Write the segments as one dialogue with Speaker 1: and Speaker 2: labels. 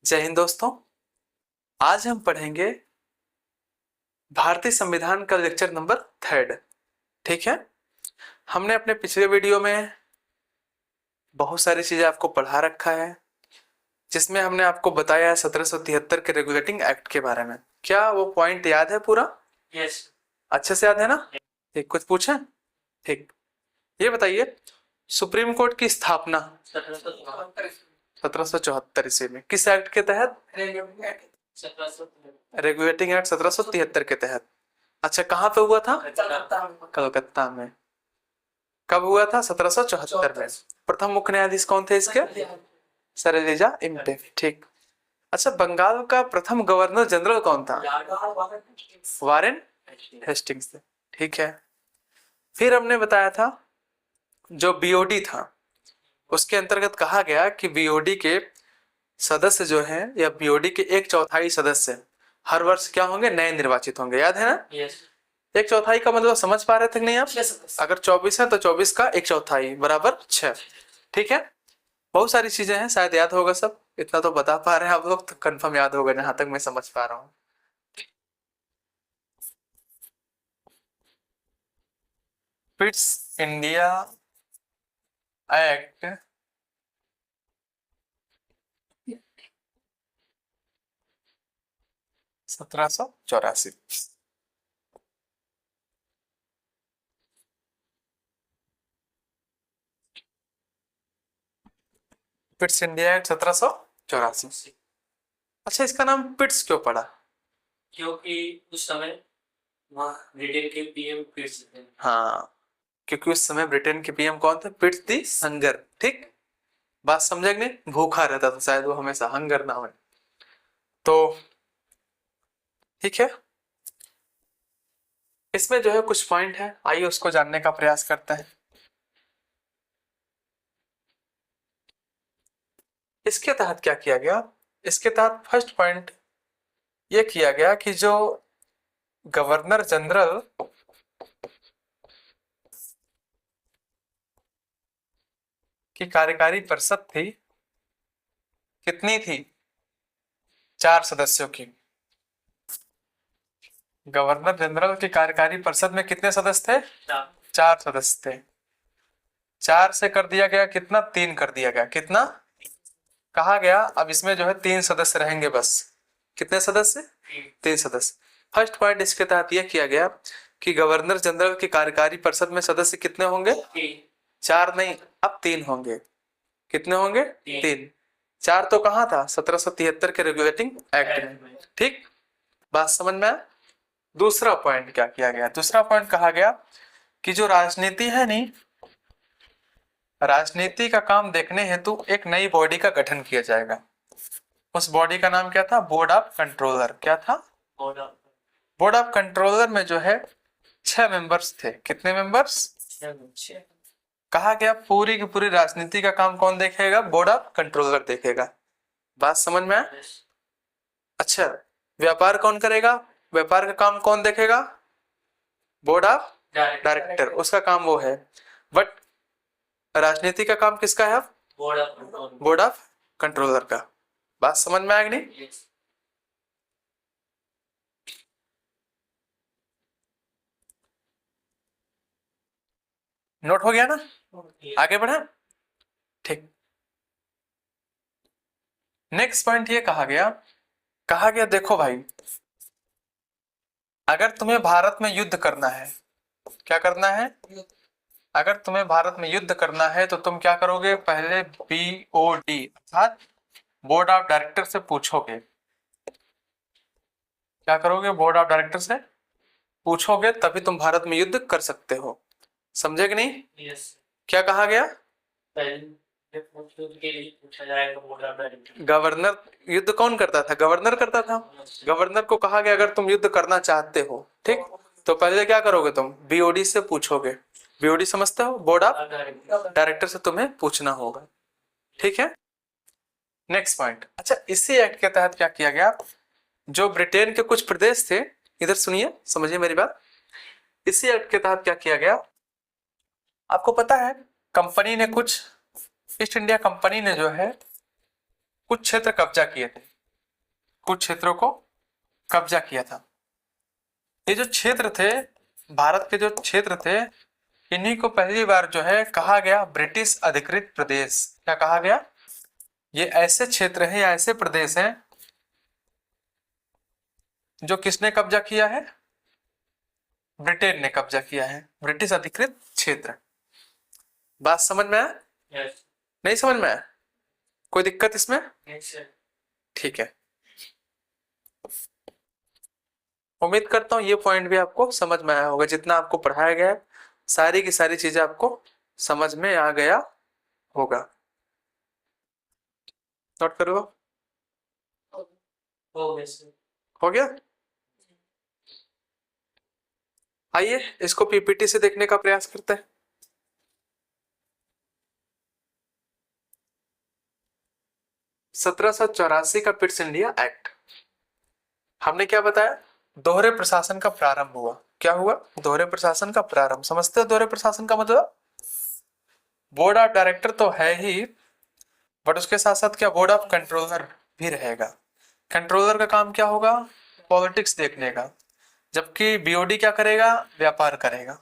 Speaker 1: जय हिंद दोस्तों। आज हम पढ़ेंगे भारतीय संविधान का लेक्चर नंबर 3। ठीक है। हमने अपने पिछले वीडियो में बहुत सारी चीजें आपको पढ़ा रखा है, जिसमें हमने आपको बताया है 1773 के रेगुलेटिंग एक्ट के बारे में। क्या वो पॉइंट याद है पूरा?
Speaker 2: यस।
Speaker 1: अच्छे से याद है ना? ठीक, कुछ पूछे? ठीक, ये बताइए, सुप्रीम कोर्ट की स्थापना 1774 ईस्वी में किस एक्ट के तहत? रेगुलेटिंग एक्ट 1773 के तहत। अच्छा, कहाँ पे हुआ था? कलकत्ता में। कब हुआ था? 1774 में। प्रथम मुख्य न्यायाधीश कौन थे इसके? Sir Elijah Impey. ठीक। अच्छा, बंगाल का प्रथम गवर्नर जनरल कौन था? वारेन हेस्टिंग्स थे। ठीक है। फिर हमने बताया था जो बीओडी था उसके अंतर्गत कहा गया कि बीओडी के सदस्य जो हैं या बीओडी के 1/4 सदस्य हर वर्ष क्या होंगे? नए निर्वाचित होंगे। याद है ना?
Speaker 2: यस।
Speaker 1: 1/4 का मतलब समझ पा रहे थे कि नहीं आप? अगर 24 है तो 24 का 1/4 बराबर 6। ठीक है। बहुत सारी चीजें हैं, शायद याद होगा सब। इतना तो बता पा रहे हैं आप लोग, तो कंफर्म याद होगा जहां तक मैं समझ पा रहा हूँ। Pitt's India act 1784। Pitt's India act 1784। अच्छा, इसका नाम पिट्स क्यों पड़ा?
Speaker 2: क्योंकि उस समय वहाँ ब्रिटेन के पीएम पिट्स थे।
Speaker 1: हाँ, क्योंकि उस समय ब्रिटेन के पीएम कौन थे? पिट्स दी हंगर। ठीक, बात समझे कि नहीं? भूखा रहता था शायद वो, हमेशा हंगर ना हो। तो ठीक है, इसमें जो है कुछ पॉइंट है, आइए उसको जानने का प्रयास करते हैं। इसके तहत क्या किया गया? इसके तहत फर्स्ट पॉइंट ये किया गया कि जो गवर्नर जनरल की कार्यकारी परिषद थी, कितनी थी? 4 सदस्यों की। गवर्नर जनरल की कार्यकारी परिषद में कितने सदस्य थे? 4 सदस्य थे। 4 से कर दिया गया कितना? 3 कर दिया गया। कितना कहा गया? अब इसमें जो है 3 सदस्य रहेंगे बस। कितने सदस्य? 3 सदस्य। फर्स्ट पॉइंट इसके तहत यह किया गया कि गवर्नर जनरल की कार्यकारी परिषद में सदस्य कितने होंगे? 4 नहीं, अब 3 होंगे। कितने होंगे? 3। 4 तो कहाँ था? 1773 के रेगुलेटिंग एक्ट में। ठीक, बात समझ में आया? दूसरा पॉइंट क्या किया गया? दूसरा पॉइंट कहा गया कि जो राजनीति है नहीं, राजनीति का काम देखने हेतु एक नई बॉडी का गठन किया जाएगा। उस बॉडी का नाम क्या था? Board of controller. क्या था? बोर्ड ऑफ कंट्रोलर में जो है 6 मेंबर्स थे। कितने मेंबर्स?
Speaker 2: 6।
Speaker 1: कहा गया पूरी की पूरी राजनीति का काम कौन देखेगा? बोर्ड ऑफ कंट्रोलर देखेगा। बात समझ में आया? अच्छा, व्यापार कौन करेगा? व्यापार का काम कौन देखेगा? बोर्ड ऑफ डायरेक्टर, उसका काम वो है। बट राजनीति का काम किसका है? बोर्ड ऑफ कंट्रोलर का। बात समझ में आ गई नहीं? नोट हो गया ना? आगे बढ़े। ठीक, नेक्स्ट पॉइंट ये कहा गया देखो भाई, अगर तुम्हें भारत में युद्ध करना है, क्या करना है? अगर तुम्हें भारत में युद्ध करना है तो तुम क्या करोगे? पहले बीओडी अर्थात बोर्ड ऑफ डायरेक्टर से पूछोगे। क्या करोगे? बोर्ड ऑफ डायरेक्टर से पूछोगे, तभी तुम भारत में युद्ध कर सकते हो। समझे कि नहीं?
Speaker 2: यस।
Speaker 1: क्या कहा गया?
Speaker 2: पहले के लिए पूछा जाएगा बोर्ड ऑफ डायरेक्टर।
Speaker 1: गवर्नर युद्ध कौन करता था? गवर्नर करता था। गवर्नर को कहा गया अगर तुम युद्ध करना चाहते हो, ठीक, तो पहले क्या करोगे? तुम बीओडी से पूछोगे। बीओडी समझते हो? बोर्ड ऑफ डायरेक्टर से तुम्हें पूछना होगा। ठीक है। Next point. अच्छा, इसी एक्ट के तहत क्या किया गया? जो ब्रिटेन के कुछ प्रदेश थे, इधर सुनिए, समझिए मेरी बात। इसी एक्ट के तहत क्या किया गया? आपको पता है कंपनी ने कुछ, ईस्ट इंडिया कंपनी ने जो है कुछ क्षेत्र कब्जा किए थे। कुछ क्षेत्रों को कब्जा किया था। ये जो क्षेत्र थे, भारत के जो क्षेत्र थे, इन्हीं को पहली बार जो है कहा गया ब्रिटिश अधिकृत प्रदेश। क्या कहा गया? ये ऐसे क्षेत्र हैं या ऐसे प्रदेश हैं जो किसने कब्जा किया है? ब्रिटेन ने कब्जा किया है, ब्रिटिश अधिकृत क्षेत्र। बात समझ में आया?
Speaker 2: यस।
Speaker 1: नहीं समझ में आया? कोई दिक्कत इसमें?
Speaker 2: Yes sir.
Speaker 1: ठीक है, उम्मीद करता हूं ये पॉइंट भी आपको समझ में आया होगा। जितना आपको पढ़ाया गया है, सारी की सारी चीजें आपको समझ में आ गया होगा। नोट करो।
Speaker 2: हो गया सर।
Speaker 1: हो गया? आइए इसको पीपीटी से देखने का प्रयास करते हैं। ₹1784 का पिट्स इंडिया एक्ट, हमने क्या बताया? दोहरे प्रशासन का प्रारंभ हुआ। क्या हुआ? दोहरे प्रशासन का प्रारंभ। समझते हो दोहरे प्रशासन का मतलब? बोर्ड ऑफ डायरेक्टर तो है ही, बट उसके साथ साथ क्या बोर्ड ऑफ कंट्रोलर भी रहेगा। कंट्रोलर का काम क्या होगा? पॉलिटिक्स देखने का, जबकि बीओडी क्या करेगा? व्यापार करेगा।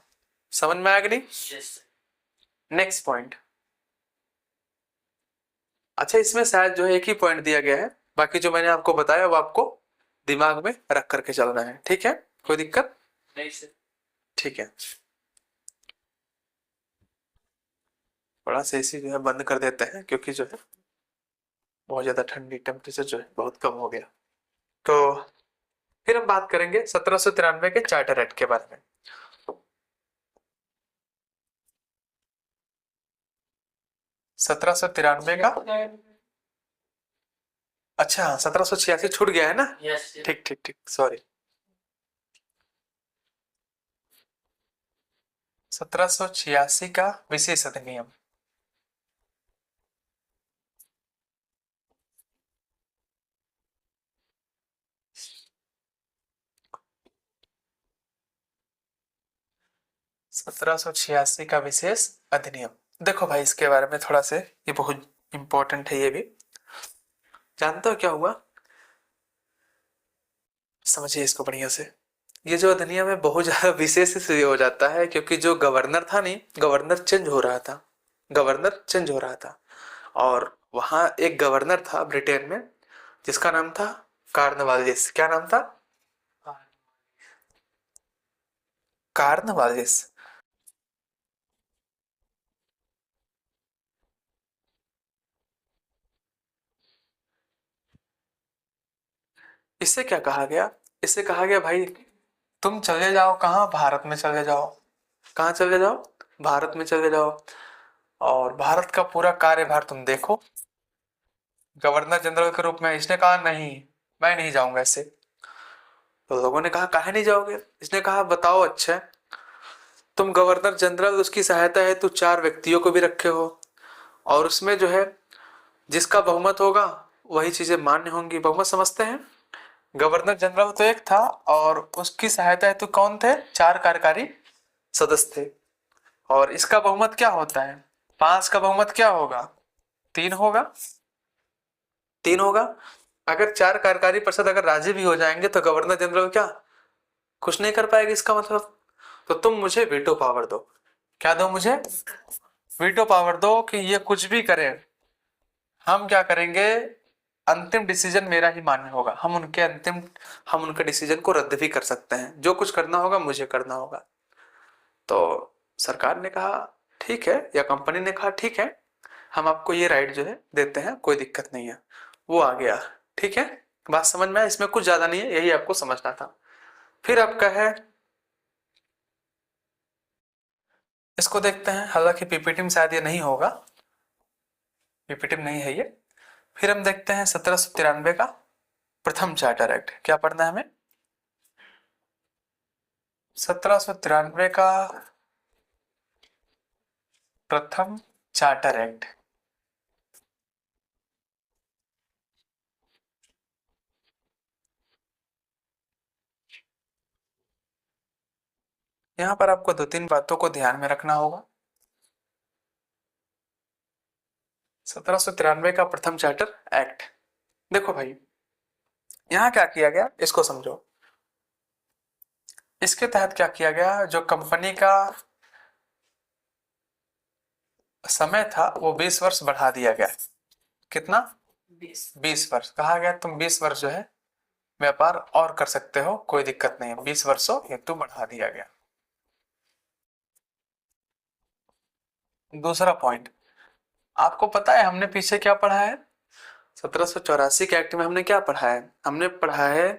Speaker 1: समझ में आया कि नहीं?
Speaker 2: Yes sir.
Speaker 1: Next point. अच्छा, इसमें शायद जो है एक ही पॉइंट दिया गया है, बाकी जो मैंने आपको बताया वो आपको दिमाग में रख करके चलना है। ठीक है, कोई दिक्कत
Speaker 2: नहीं सर।
Speaker 1: ठीक है। थोड़ा सा एसी जो है बंद कर देते हैं, क्योंकि जो है बहुत ज्यादा ठंडी, टेम्परेचर जो है बहुत कम हो गया। तो फिर हम बात करेंगे 1793 के चार्टर एक्ट के बारे में। 1793 का, अच्छा 1786 छूट गया है ना?
Speaker 2: Yes sir.
Speaker 1: ठीक ठीक ठीक, सॉरी। 1786 का विशेष अधिनियम। सत्रह सौ छियासी का विशेष अधिनियम। देखो भाई, इसके बारे में थोड़ा से, ये बहुत इंपॉर्टेंट है ये भी। जानते हो क्या हुआ? समझिए इसको बढ़िया से। ये जो अधिनियम है बहुत ज्यादा विशेष इसलिए हो जाता है क्योंकि जो गवर्नर था, नहीं, गवर्नर चेंज हो रहा था। गवर्नर चेंज हो रहा था, और वहां एक गवर्नर था ब्रिटेन में जिसका नाम था कार्नवालिस। क्या नाम था? कार्नवालिस। इससे क्या कहा गया? इससे कहा गया भाई तुम चले जाओ कहाँ? भारत में चले जाओ। कहाँ चले जाओ? भारत में चले जाओ, और भारत का पूरा कार्यभार तुम देखो। गवर्नर जनरल के रूप में इसने कहा नहीं, मैं नहीं जाऊंगा ऐसे। तो लोगों ने कहा काहे नहीं जाओगे? इसने कहा बताओ, अच्छा तुम गवर्नर जनरल, उसकी सहायता है तो 4 व्यक्तियों को भी रखे हो, और उसमें जो है जिसका बहुमत होगा वही चीजें मान्य होंगी। बहुमत समझते हैं? गवर्नर जनरल तो एक था, और उसकी सहायता हेतु कौन थे? 4 कार्यकारी सदस्य थे। और इसका बहुमत क्या होता है? 5 का बहुमत क्या होगा? 3 होगा। 3 होगा। अगर 4 कार्यकारी परिषद अगर राजी भी हो जाएंगे तो गवर्नर जनरल क्या कुछ नहीं कर पाएगी, इसका मतलब। तो तुम मुझे वीटो पावर दो। क्या दो मुझे? वीटो पावर दो कि ये कुछ भी करे, हम क्या करेंगे, अंतिम डिसीजन मेरा ही मान्य होगा। हम उनके डिसीजन को रद्द भी कर सकते हैं, जो कुछ करना होगा मुझे करना होगा। तो सरकार ने कहा ठीक है, या कंपनी ने कहा ठीक है, हम आपको ये राइट जो है देते हैं, कोई दिक्कत नहीं है। वो आ गया। ठीक है, बात समझ में आया? इसमें कुछ ज्यादा नहीं है, यही आपको समझना था। फिर आपका है, इसको देखते हैं। हालांकि पीपीटी में शायद ये नहीं होगा, पीपीटी में नहीं है ये। फिर हम देखते हैं 1793 का प्रथम चार्टर एक्ट। क्या पढ़ना है हमें? 1793 का प्रथम चार्टर एक्ट। यहां पर आपको 2-3 बातों को ध्यान में रखना होगा। 1793 का प्रथम चार्टर एक्ट, देखो भाई, यहां क्या किया गया इसको समझो। इसके तहत क्या किया गया, जो कंपनी का समय था वो 20 वर्ष बढ़ा दिया गया। कितना? 20 वर्ष। कहा गया तुम 20 वर्ष जो है व्यापार और कर सकते हो, कोई दिक्कत नहीं है, 20 वर्षों हेतु बढ़ा दिया गया। दूसरा पॉइंट, आपको पता है हमने पीछे क्या पढ़ा है? 1784 के एक्ट में हमने क्या पढ़ा है? हमने पढ़ा है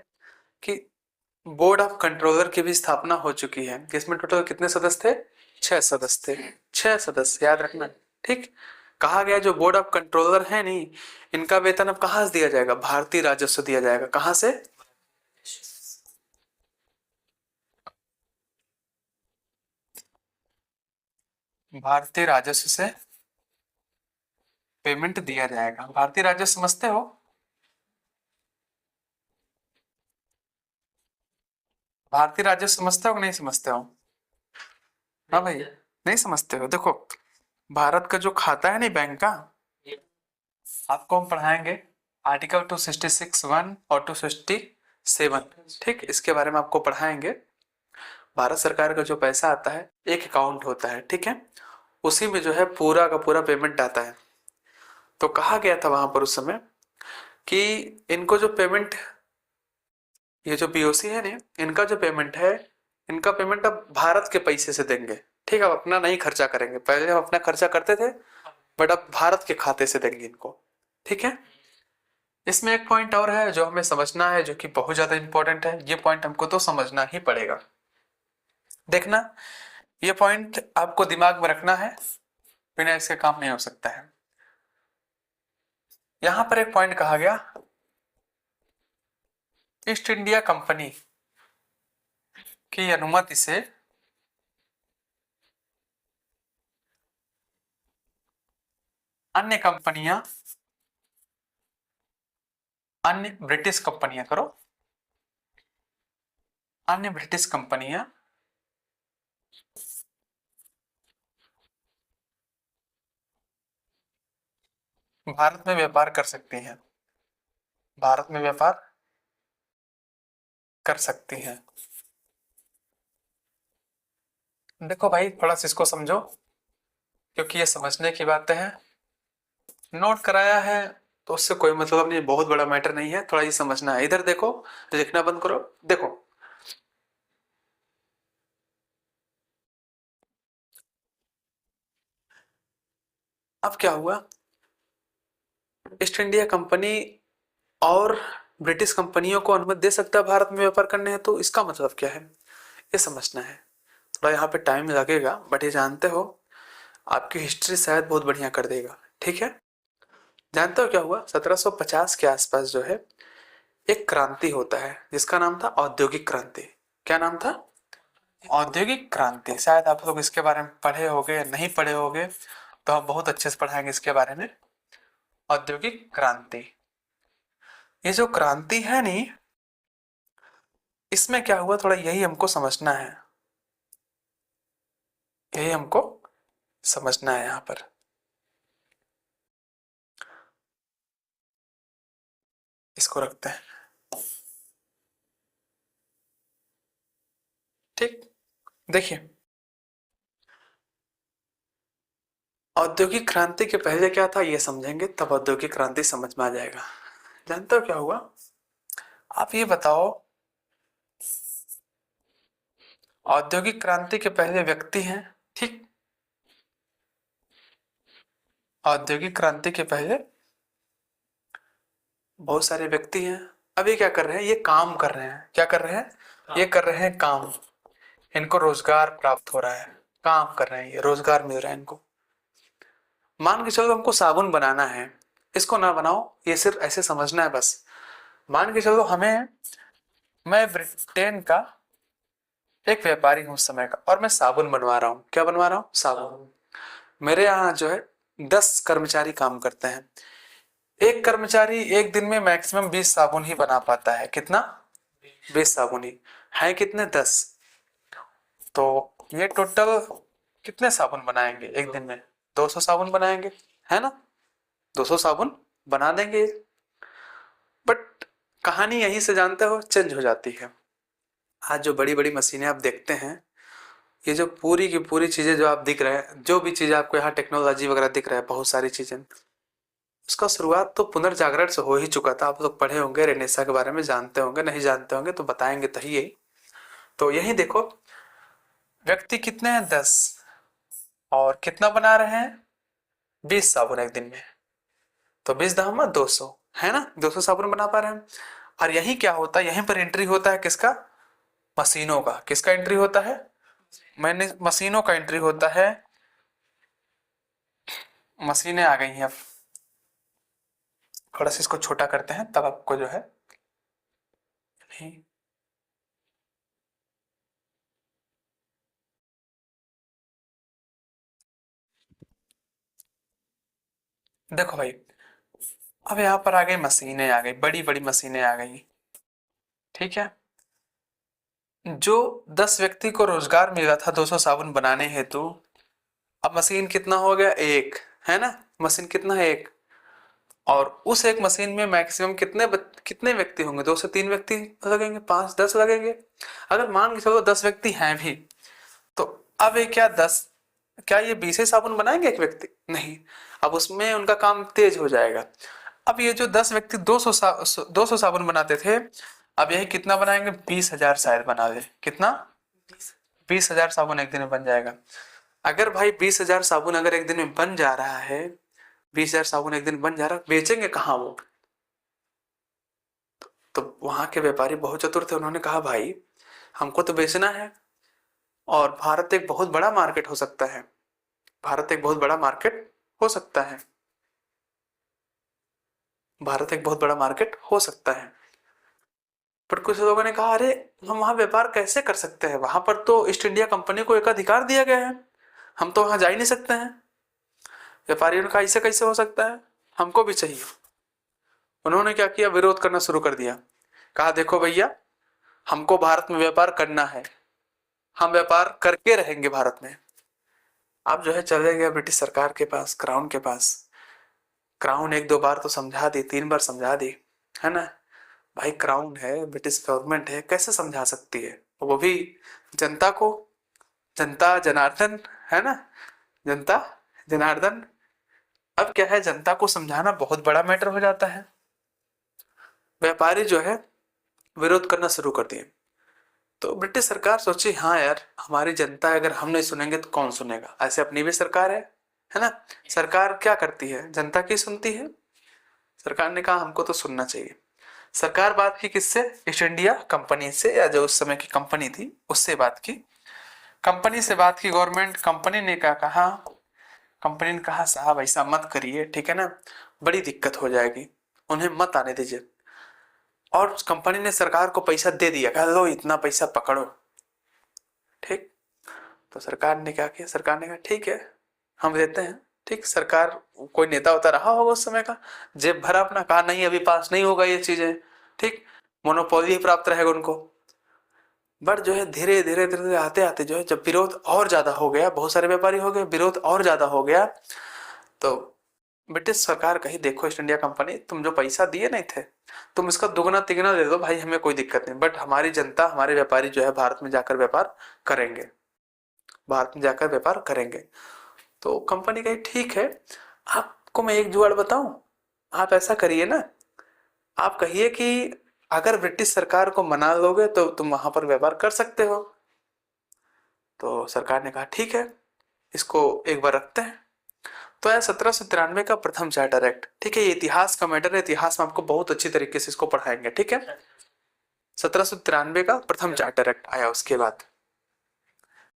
Speaker 1: कि बोर्ड ऑफ कंट्रोलर की भी स्थापना हो चुकी है। इसमें टोटल कितने सदस्य थे? 6 सदस्य थे। 6 सदस्य, याद रखना। ठीक। कहा गया जो बोर्ड ऑफ कंट्रोलर है नहीं, इनका वेतन अब कहां से दिया जाएगा? भारतीय राजस्व दिया जाएगा। कहां से? भारतीय राजस्व से पेमेंट दिया जाएगा। भारतीय राजस्व समझते हो? भारतीय राजस्व समझते हो कि नहीं समझते हो? हाँ भाई, नहीं समझते हो? देखो, भारत का जो खाता है नहीं बैंक का, आपको हम पढ़ाएंगे आर्टिकल 266(1) और 267। ठीक, इसके बारे में आपको पढ़ाएंगे। भारत सरकार का जो पैसा आता है एक अकाउंट होता है, ठीक है, उसी में जो है पूरा का पूरा पेमेंट आता है। तो कहा गया था वहां पर उस समय कि इनको जो पेमेंट, ये जो बीओसी है ना, इनका जो पेमेंट है, इनका पेमेंट अब भारत के पैसे से देंगे। ठीक है, अब अपना नहीं खर्चा करेंगे। पहले हम अपना खर्चा करते थे, बट अब भारत के खाते से देंगे इनको। ठीक है। इसमें एक पॉइंट और है जो हमें समझना है, जो कि बहुत ज्यादा इंपॉर्टेंट है। ये पॉइंट हमको तो समझना ही पड़ेगा। देखना, ये पॉइंट आपको दिमाग में रखना है, बिना इसके काम नहीं हो सकता है। यहां पर एक पॉइंट कहा गया, ईस्ट इंडिया कंपनी की अनुमति से अन्य कंपनियां, अन्य ब्रिटिश कंपनियां, करो, अन्य ब्रिटिश कंपनियां भारत में व्यापार कर सकती हैं। भारत में व्यापार कर सकती हैं। देखो भाई, थोड़ा सा इसको समझो, क्योंकि ये समझने की बातें हैं। नोट कराया है तो उससे कोई मतलब नहीं, बहुत बड़ा मैटर नहीं है, थोड़ा ये समझना है। इधर देखो, लिखना बंद करो। देखो, अब क्या हुआ, ईस्ट इंडिया कंपनी और ब्रिटिश कंपनियों को अनुमति दे सकता है भारत में व्यापार करने हैं, तो इसका मतलब क्या है ये समझना है। थोड़ा यहाँ पे टाइम लगेगा, बट ये जानते हो आपकी हिस्ट्री शायद बहुत बढ़िया कर देगा। ठीक है। जानते हो क्या हुआ? 1750 के आसपास जो है एक क्रांति होता है जिसका नाम था औद्योगिक क्रांति। क्या नाम था? औद्योगिक क्रांति। शायद आप लोग इसके बारे में पढ़े होगे या नहीं पढ़े होगे, तो हम बहुत अच्छे से पढ़ाएंगे इसके बारे में। औद्योगिक क्रांति, ये जो क्रांति है नी, इसमें क्या हुआ थोड़ा यही हमको समझना है। यही हमको समझना है यहां पर। इसको रखते हैं। ठीक, देखिए, औद्योगिक क्रांति के पहले क्या था ये समझेंगे, तब औद्योगिक क्रांति समझ में आ जाएगा। जानते हो क्या हुआ? आप ये बताओ, औद्योगिक क्रांति के पहले व्यक्ति हैं, ठीक, औद्योगिक क्रांति के पहले बहुत सारे व्यक्ति हैं। अब ये क्या कर रहे हैं? ये काम कर रहे हैं। क्या कर रहे हैं? ये कर रहे हैं काम। इनको रोजगार प्राप्त हो रहा है, काम कर रहे हैं, ये रोजगार मिल रहा है इनको। मान के चलो हमको साबुन बनाना है, इसको ना बनाओ, ये सिर्फ ऐसे समझना है बस। मान के चलो मैं ब्रिटेन का एक व्यापारी हूं उस समय का, और मैं साबुन बनवा रहा हूँ। क्या बनवा रहा हूँ? साबुन। मेरे यहाँ जो है 10 कर्मचारी काम करते हैं। एक कर्मचारी एक दिन में मैक्सिमम 20 साबुन ही बना पाता है। कितना? 20 साबुन ही है। कितने? 10। तो ये टोटल कितने साबुन बनाएंगे एक दिन में? 200 साबुन बनाएंगे, है ना? 200 साबुन बना देंगे। बट कहानी यहीं से जानते हो चेंज हो जाती है। आज जो बड़ी बड़ी मशीनें आप देखते हैं, ये जो पूरी की पूरी चीजें जो आप दिख रहे हैं, जो भी चीजें आपको यहाँ टेक्नोलॉजी वगैरह दिख रहा है, बहुत सारी चीजें, उसका शुरुआत तो पुनर्जागरण से हो ही चुका था। आप लोग पढ़े होंगे, रेनेसा के बारे में जानते होंगे, नहीं जानते होंगे तो बताएंगे तो ही यही। तो यही देखो, व्यक्ति कितने हैं 10, और कितना बना रहे हैं 20 साबुन एक दिन में। तो 20 दाम 200 है ना, 200 साबुन बना पा रहे हैं। और यही क्या होता है, यहीं पर एंट्री होता है किसका, मशीनों का। किसका एंट्री होता है, मैंने मशीनों का एंट्री होता है। मशीनें आ गई हैं, अब थोड़ा सा इसको छोटा करते हैं तब आपको जो है नहीं। देखो भाई, अब यहाँ पर आ गई मशीनें, आ गई बड़ी बड़ी मशीनें आ गई, ठीक है। जो 10 व्यक्ति को रोजगार मिला था 200 साबुन बनाने हेतु, अब मशीन कितना हो गया, एक, है ना। मशीन कितना है, एक। और उस एक मशीन में मैक्सिमम कितने व्यक्ति होंगे, 2 से 3 व्यक्ति लगेंगे, 5 10 लगेंगे। अगर मान के चलो 10 व्यक्ति हैं भी, तो अब ये क्या 10, क्या ये 20 ही साबुन बनाएंगे एक व्यक्ति, नहीं। अब उसमें उनका काम तेज हो जाएगा। अब ये जो 10 व्यक्ति 200 साबुन बनाते थे, अब यही कितना बनाएंगे, 20,000 शायद बना दे। कितना, 20,000 साबुन एक दिन में बन जाएगा। अगर भाई 20,000 साबुन अगर एक दिन में बन जा रहा है, 20,000 साबुन एक दिन बन जा रहा है, बेचेंगे कहाँ वो। तो वहां के व्यापारी बहुत चतुर थे, उन्होंने कहा भाई हमको तो बेचना है, और भारत एक बहुत बड़ा मार्केट हो सकता है, भारत एक बहुत बड़ा मार्केट हो सकता है, भारत एक बहुत बड़ा मार्केट हो सकता है। पर कुछ लोगों ने कहा अरे हम वहां व्यापार कैसे कर सकते हैं, वहां पर तो ईस्ट इंडिया कंपनी को एक अधिकार दिया गया है, हम तो वहां जा ही नहीं सकते हैं। व्यापारियों ने कहा ऐसे कैसे हो सकता है, हमको भी चाहिए। उन्होंने क्या किया, विरोध करना शुरू कर दिया। कहा देखो भैया, हमको भारत में व्यापार करना है, हम व्यापार करके रहेंगे भारत में। आप जो है चले गए ब्रिटिश सरकार के पास, क्राउन के पास। क्राउन 1-2 बार तो समझा दी, 3 बार समझा दी, है ना। भाई क्राउन है, ब्रिटिश गवर्नमेंट है, कैसे समझा सकती है, वो भी जनता को, जनता जनार्दन, है ना, जनता जनार्दन। अब क्या है, जनता को समझाना बहुत बड़ा मैटर हो जाता है। व्यापारी जो है विरोध करना शुरू कर दिए। तो ब्रिटिश सरकार सोची हाँ यार, हमारी जनता है, अगर हम नहीं सुनेंगे तो कौन सुनेगा। ऐसे अपनी भी सरकार है ना। सरकार क्या करती है, जनता की सुनती है। सरकार ने कहा हमको तो सुनना चाहिए। सरकार बात की किससे, ईस्ट इंडिया कंपनी से, या जो उस समय की कंपनी थी उससे बात की। कंपनी से बात की गवर्नमेंट, कंपनी ने क्या कहा, कंपनी ने कहा साहब ऐसा मत करिए, ठीक है ना, बड़ी दिक्कत हो जाएगी, उन्हें मत आने दीजिए। और कंपनी ने सरकार को पैसा दे दिया, कहा लो इतना पैसा पकड़ो, ठीक। तो सरकार ने क्या किया, सरकार ने कहा ठीक है हम देते हैं, ठीक। सरकार, कोई नेता होता रहा होगा उस समय का, जेब भरा अपना, कहा नहीं अभी पास नहीं होगा ये चीजें, ठीक। मोनोपोली प्राप्त रहेगा उनको। बट जो है धीरे धीरे धीरे आते आते जो है, जब विरोध और ज्यादा हो गया, बहुत सारे व्यापारी हो गए, विरोध और ज्यादा हो गया, तो ब्रिटिश सरकार कही देखो ईस्ट इंडिया कंपनी, तुम जो पैसा दिए नहीं थे, तुम इसका दुगना तिगना दे दो भाई, हमें कोई दिक्कत नहीं, बट हमारी जनता, हमारे व्यापारी जो है भारत में जाकर व्यापार करेंगे, भारत में जाकर व्यापार करेंगे। तो कंपनी कही ठीक है, आपको मैं एक जुगाड़ बताऊं, आप ऐसा करिए ना, आप कहिए कि अगर ब्रिटिश सरकार को मना लोगे तो तुम वहां पर व्यापार कर सकते हो। तो सरकार ने कहा ठीक है, इसको एक बार रखते हैं। तो यह 1793 का प्रथम चार्टर एक्ट, ठीक है। ये इतिहास का मैटर है, इतिहास में आपको बहुत अच्छी तरीके से इसको पढ़ाएंगे, ठीक है। 1793 का प्रथम चार्टर एक्ट आया। उसके बाद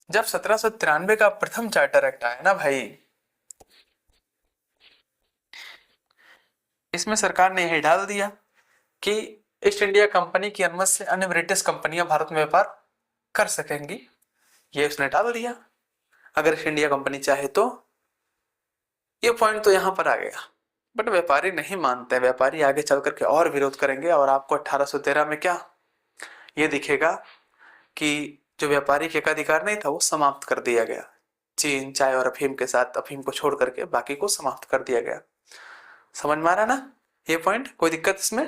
Speaker 1: जब 1793 का प्रथम चार्टर एक्ट आया ना भाई, इसमें सरकार ने यह डाल दिया कि ईस्ट इंडिया कंपनी की अनुमति से अन्य ब्रिटिश कंपनियां भारत में व्यापार कर सकेंगी, ये उसने डाल दिया। अगर ईस्ट इंडिया कंपनी चाहे तो, ये पॉइंट तो यहां पर आ गया। बट व्यापारी नहीं मानते, व्यापारी आगे चल करके और विरोध करेंगे, और आपको 1813 में क्या ये दिखेगा कि जो व्यापारी के एकाधिकार नहीं था वो समाप्त कर दिया गया। चीन, चाय और अफीम के साथ, अफीम को छोड़ करके बाकी को समाप्त कर दिया गया। समझ में आ रहा ना ये पॉइंट, कोई दिक्कत इसमें।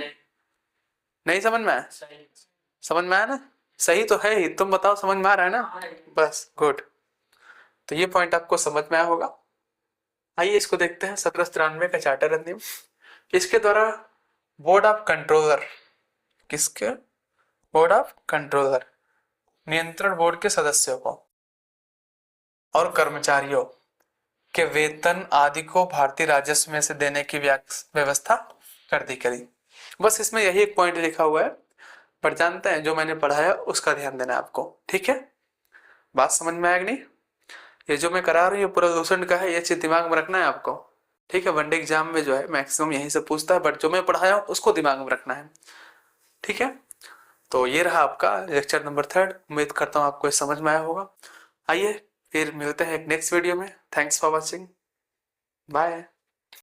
Speaker 1: नहीं समझ में आया?
Speaker 2: सही
Speaker 1: समझ में आया ना? सही तो है ही, तुम बताओ समझ में आ रहा है ना? बस गुड। तो ये पॉइंट आपको समझ में आया होगा। आइए इसको देखते हैं 1793 का चार्टर अधिनियम। इसके द्वारा बोर्ड ऑफ कंट्रोलर, किसके? बोर्ड ऑफ कंट्रोलर, नियंत्रण बोर्ड के सदस्यों को और कर्मचारियों के वेतन आदि को भारतीय राजस्व में से देने की व्यवस्था कर दी गई। बस इसमें यही एक पॉइंट लिखा हुआ है, पर जानते हैं जो मैंने पढ़ाया उसका ध्यान देना है आपको, ठीक है? बात समझ में आएगी नहीं? ये जो मैं करा रही हूँ पूरा दूसरे का है, ये चीज दिमाग में रखना है आपको, ठीक है? वनडे एग्जाम में जो है मैक्सिमम यहीं से पूछता है, बट जो मैं पढ़ाया हूँ उसको दिमाग में रखना है, ठीक है? तो ये रहा आपका लेक्चर नंबर 3। उम्मीद करता हूँ आपको समझ में आया होगा। आइए फिर मिलते हैं एक नेक्स्ट वीडियो में। Thanks for watching, bye.